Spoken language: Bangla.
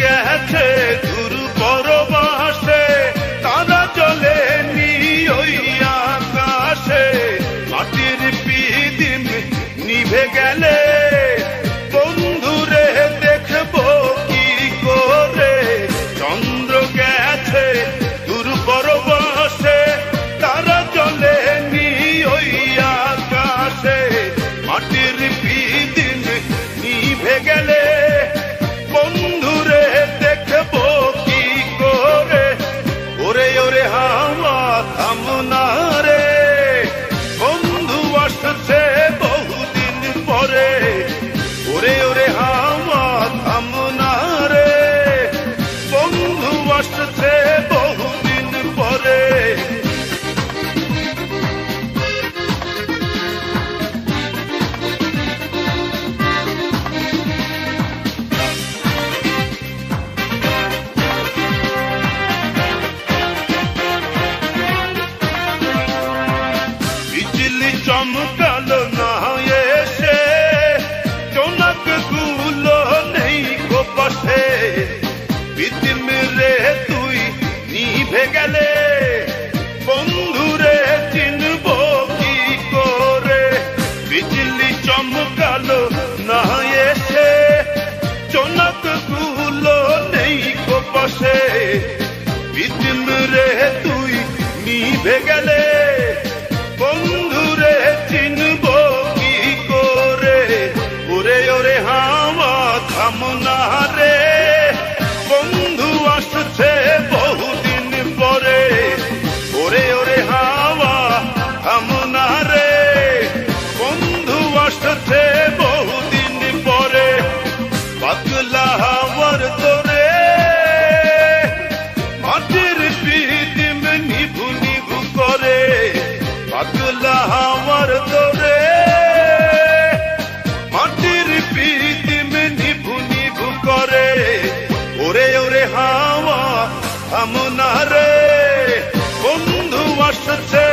গেছে দূর পরবাসে, তারা চলে ওই আকাশে। মাটির পিদিম নিভে গেলে বন্ধুরে দেখবো কি করে। চন্দ্র গেছে দূর পরবাসে, তারা চলে ওই আকাশে। মাটির পিদিম নিভে গেলে বন্ধুরে দেখবো কি করে। ওরে ওরে হাওয়া থামনা রে, বন্ধু আসছে বহুদিন পরে। ওরে ওরে হাওয়া থামনা রে, বন্ধু আসছে বহুদিন পরে। বিজলি চমকালো না এসে, জোনাক গুলো নেই গো পাশে। পিদিম রে তুই নিভে গেলে বন্ধুরে চিনবো কি করে। বিজলি চমকালো না এসে, জোনাক গুলো নেই গো পাশে। পিদিম রে তুই নিভে গেলে বন্ধুরে চিনবো কি করে। ওরে ওরে হাওয়া থামনা রে, বন্ধু আসছে বহুদিন পরে। ওরে ওরে হাওয়া থামনা রে, বন্ধু আসছে বহুদিন পরে। পাগলা হাওয়ার তোরে মাটির পিদিম নিভু নিভু করে। পাগলা হাওয়ার তোরে মাটির পিদিম নিভু নিভু করে। ওরে ওরে হাওয়া থামনা রে, বন্ধু আসছে